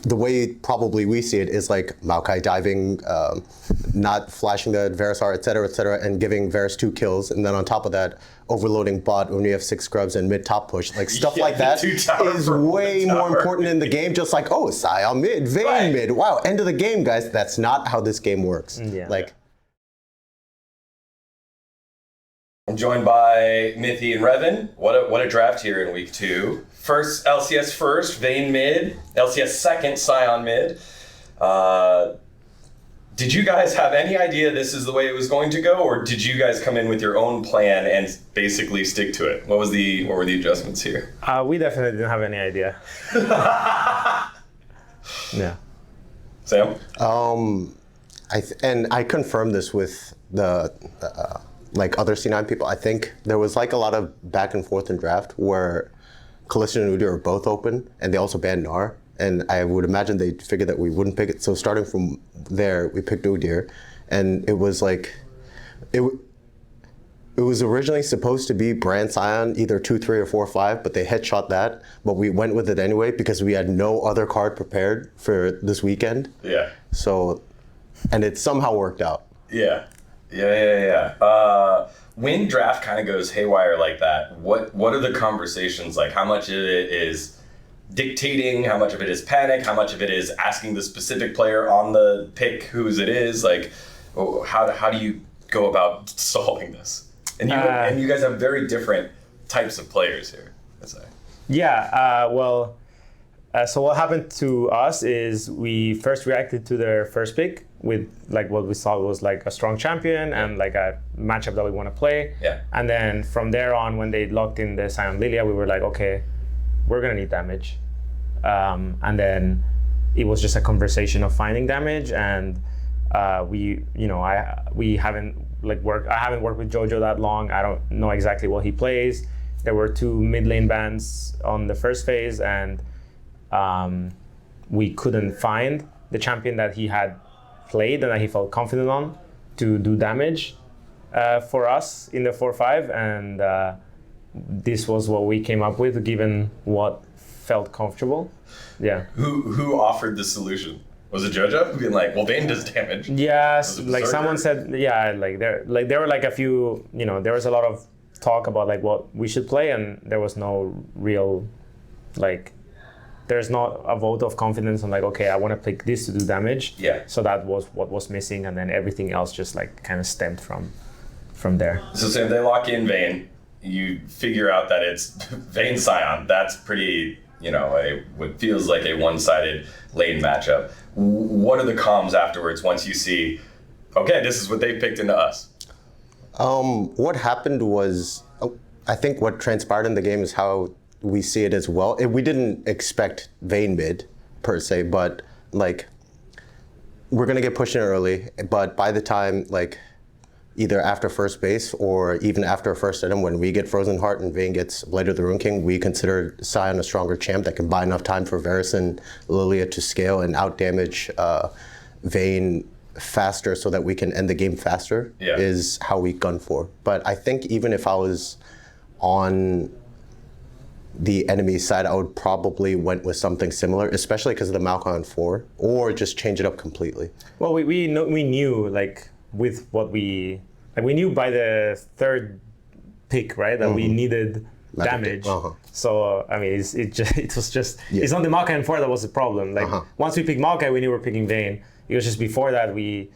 the way probably we see it is like Maokai diving, not flashing the Varus R, et cetera, and giving Varus 2 kills, and then on top of that, overloading bot when you have 6 scrubs and mid top push. Like stuff like that is way more important in the game. Just like, oh, Sion mid, Vayne mid. Wow, end of the game, guys. That's not how this game works. Like. I'm joined by Mithy and Reven. What a draft here in week 2. First, LCS first, Vayne mid. LCS second, Sion mid. Did you guys have any idea this is the way it was going to go, or did you guys come in with your own plan and basically stick to it? What were the adjustments here? We definitely didn't have any idea. Yeah. Sam? And I confirmed this with the like other C9 people. I think there was like a lot of back and forth in draft where Kalista and Udyr are both open, and they also banned Gnar. And I would imagine they figured that we wouldn't pick it. So starting from there, we picked Udyr, and it was like, it was originally supposed to be Brand Sion, either 2-3 or 4-5, but they headshot that. But we went with it anyway because we had no other card prepared for this weekend. Yeah. So, and it somehow worked out. Yeah. When draft kind of goes haywire like that, what are the conversations like? How much of it is dictating? How much of it is panic? How much of it is asking the specific player on the pick whose it is? Like, how do you go about solving this? And you guys have very different types of players here, I'd say. Yeah. So what happened to us is we first reacted to their first pick with like what we saw was like a strong champion and like a matchup that we want to play. Yeah. And then from there on, when they locked in the Sion Lilia, we were like, okay, we're gonna need damage. And then it was just a conversation of finding damage, and I haven't worked with Jojo that long. I don't know exactly what he plays. There were 2 mid lane bans on the first phase, and we couldn't find the champion that he had played and that he felt confident on to do damage for us in the 4-5, and this was what we came up with given what felt comfortable. Yeah. Who offered the solution? Was it Jojo being like, well, Vayne does damage? Yes, like someone said, yeah, there were like a few, there was a lot of talk about like what we should play, and there was no real like, there's not a vote of confidence on like, okay, I want to pick this to do damage. Yeah. So that was what was missing, and then everything else just like kind of stemmed from there. So Sam, they lock in Vayne, you figure out that it's Vayne Sion. That's pretty, what feels like a one-sided lane matchup. What are the comms afterwards once you see, okay, this is what they picked into us? What happened was, I think what transpired in the game is how we see it as well. We didn't expect Vayne mid per se, but like we're gonna get pushed in early. But by the time like either after first base or even after first item, when we get Frozen Heart and Vayne gets Blade of the Rune King, we consider Sion a stronger champ that can buy enough time for Varus and Lilia to scale and out damage Vayne faster so that we can end the game faster. Yeah. Is how we gun for. But I think even if I was on the enemy side, I would probably went with something similar, especially because of the Malcolm 4, or just change it up completely. Well, we knew like with what we knew by the 3rd pick, right, that we needed damage. So I mean, it was just it's not the Malcolm 4 that was the problem. Like once we picked Malcolm, we knew we were picking Vayne. It was just before that we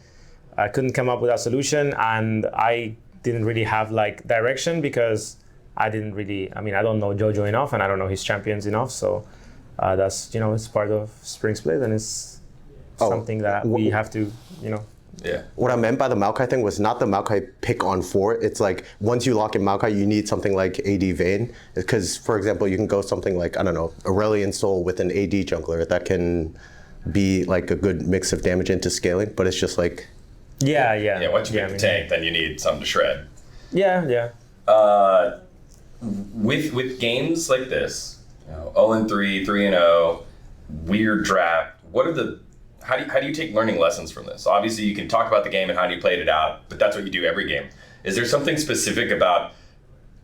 couldn't come up with a solution, and I didn't really have like direction because I don't know Jojo enough, and I don't know his champions enough. So that's, it's part of Spring Split, and it's something that we have to, Yeah. What I meant by the Maokai thing was not the Maokai pick on 4. It's like once you lock in Maokai, you need something like AD Vayne. Because, for example, you can go something like, I don't know, Aurelion Soul with an AD jungler that can be like a good mix of damage into scaling, but it's just like... Yeah, once you pick the tank, then you need something to shred. Yeah. With games like this, 0-3, 3-0, weird draft, how do you take learning lessons from this? Obviously, you can talk about the game and how you played it out, but that's what you do every game. Is there something specific about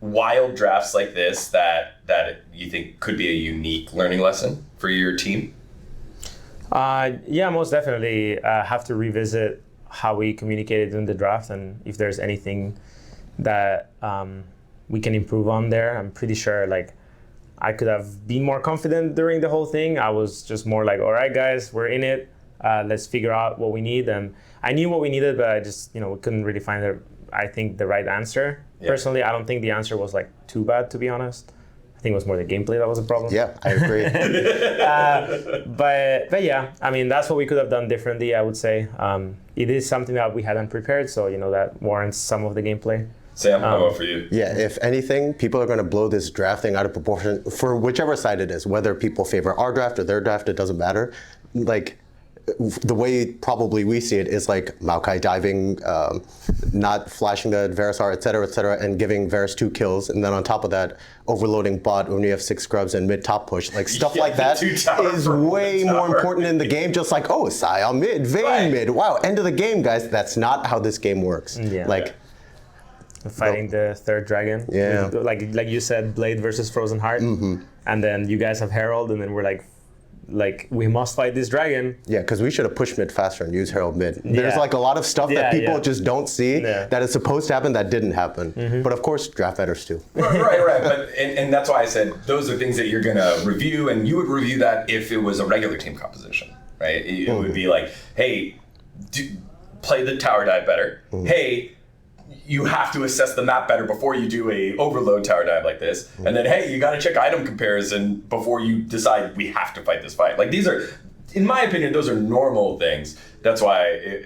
wild drafts like this that you think could be a unique learning lesson for your team? Yeah, most definitely have to revisit how we communicated in the draft and if there's anything that we can improve on there. I'm pretty sure like I could have been more confident during the whole thing. I was just more like, all right, guys, we're in it. Let's figure out what we need. And I knew what we needed, but I just, we couldn't really find the right answer. Yeah. Personally, I don't think the answer was like too bad, to be honest. I think it was more the gameplay that was a problem. Yeah, I agree. But yeah, I mean, that's what we could have done differently, I would say. It is something that we hadn't prepared, so that warrants some of the gameplay. Sam, how about for you? Yeah, if anything, people are going to blow this draft thing out of proportion for whichever side it is, whether people favor our draft or their draft, it doesn't matter. Like, the way probably we see it is like Maokai diving, not flashing the Verisar, et cetera, and giving Varus 2 kills. And then on top of that, overloading bot when you have 6 scrubs and mid-top push. Like stuff like that is way more important in the game. Just like, oh, Sion mid, Vayne mid. Wow, end of the game, guys. That's not how this game works. Yeah. Like, fighting the third dragon. Yeah. Like you said, Blade versus Frozen Heart. Mm-hmm. And then you guys have Herald, and then we're like we must fight this dragon. Yeah, because we should have pushed mid faster and used Herald mid. There's like a lot of stuff that people just don't see that is supposed to happen that didn't happen. Mm-hmm. But of course, draft bettors too. Right. But and that's why I said those are things that you're gonna review, and you would review that if it was a regular team composition, right? It would be like, hey, play the tower dive better. Mm-hmm. Hey, you have to assess the map better before you do a overload tower dive like this. Mm-hmm. And then, hey, you got to check item comparison before you decide we have to fight this fight. Like these are, in my opinion, those are normal things. That's why,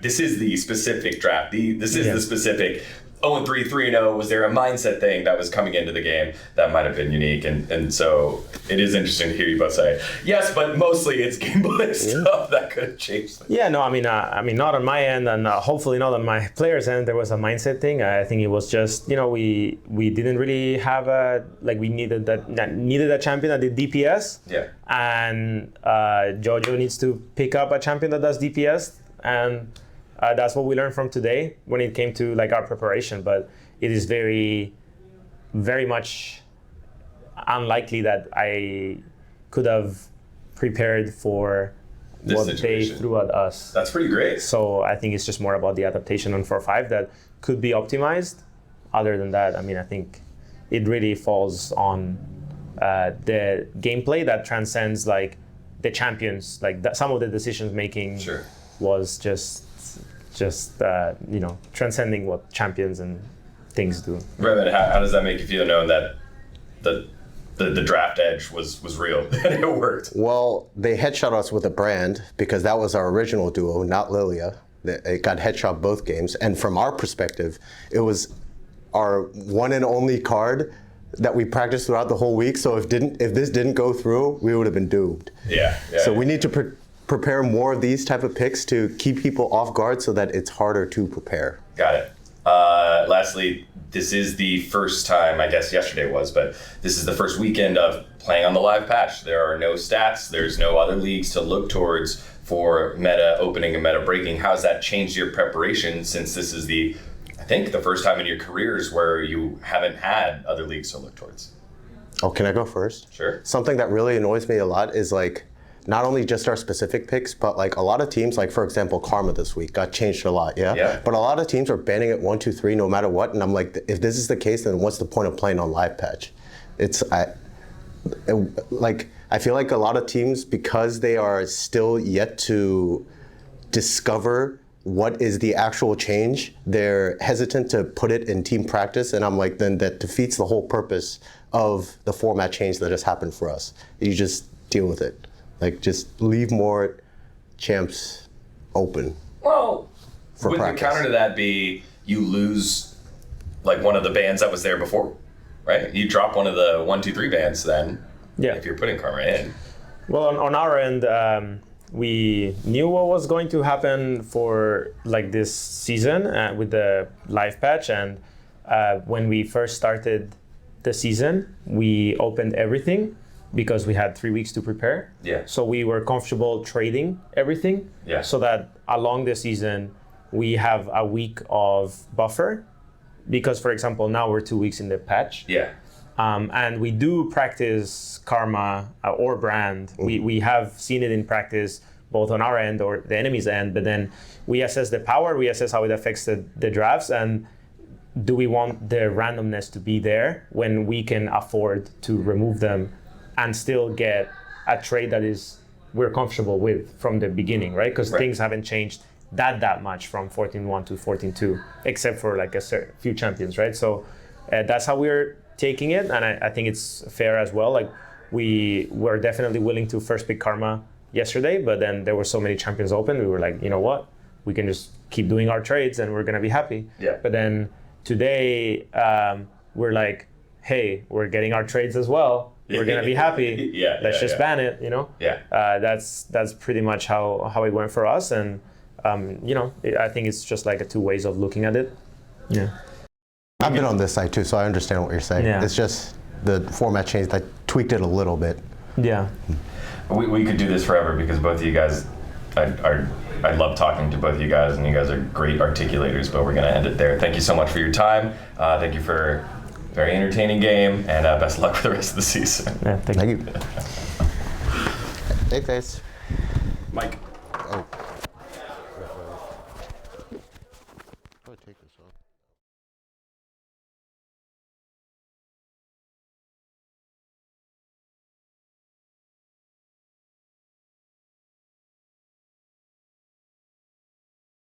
this is the specific draft. This is the specific 0-3, 3-0. Was there a mindset thing that was coming into the game that might have been unique? And so it is interesting to hear you both say, yes, but mostly it's gameplay stuff that could have changed things. Yeah, no, I mean, not on my end, and hopefully not on my players' end. There was a mindset thing. I think it was just, we didn't really have we needed a champion that did DPS. Yeah. And Jojo needs to pick up a champion that does DPS, and that's what we learned from today when it came to our preparation. But it is very, very much unlikely that I could have prepared for this what situation they threw at us. That's pretty great. So I think it's just more about the adaptation on 4-5 that could be optimized. Other than that, I mean, I think it really falls on the gameplay that transcends the champions. Some of the decisions making was just transcending what champions and things do. Reven, how does that make you feel knowing that the draft edge was real and it worked? Well, they headshot us with a brand because that was our original duo, not Lilia. It got headshot both games, and from our perspective, it was our one and only card that we practiced throughout the whole week. So if this didn't go through, we would have been doomed. So we need to prepare more of these type of picks to keep people off guard so that it's harder to prepare. Got it. Lastly, this is the first time, I guess yesterday was, but this is the first weekend of playing on the live patch. There are no stats. There's no other leagues to look towards for meta opening and meta breaking. How's that changed your preparation since this is the first time in your careers where you haven't had other leagues to look towards? Oh, can I go first? Sure. Something that really annoys me a lot is not only just our specific picks, but a lot of teams, for example, Karma this week got changed a lot, yeah? But a lot of teams are banning it 1, 2, 3 no matter what, and I'm like, if this is the case, then what's the point of playing on live patch? I feel like a lot of teams, because they are still yet to discover what is the actual change, they're hesitant to put it in team practice, and I'm like, then that defeats the whole purpose of the format change that has happened for us. You just deal with it. Just leave more champs open. Well, would the counter to that be you lose one of the bans that was there before, right? You drop one of the 1, 2, 3 bans then. Yeah. If you're putting Karma in. Well, on our end, we knew what was going to happen for this season with the live patch, and when we first started the season, we opened everything because we had 3 weeks to prepare. Yeah. So we were comfortable trading everything. Yeah. So that along the season, we have a week of buffer because, for example, now we're 2 weeks in the patch. Yeah. And we do practice karma or brand. We have seen it in practice, both on our end or the enemy's end, but then we assess the power, we assess how it affects the drafts, and do we want the randomness to be there when we can afford to remove them and still get a trade that we're comfortable with from the beginning, right? Because things haven't changed that much from 14-1 to 14-2, except for like a few champions, right? So that's how we're taking it, and I think it's fair as well. Like we were definitely willing to first pick Karma yesterday, but then there were so many champions open, we were like, you know what? We can just keep doing our trades and we're gonna be happy. Yeah. But then today, we're like, hey, we're getting our trades as well. We're gonna be happy. Let's just ban it, you know? Yeah. That's pretty much how it went for us, and you know, I think it's just like two ways of looking at it. Yeah. I've been on this side too, so I understand what you're saying. Yeah. It's just the format changed. I tweaked it a little bit. Yeah. We could do this forever because both of you guys I love talking to both of you guys, and you guys are great articulators, but we're going to end it there. Thank you so much for your time. Thank you for a very entertaining game, and best of luck for the rest of the season. Yeah, thank you. Thanks, guys.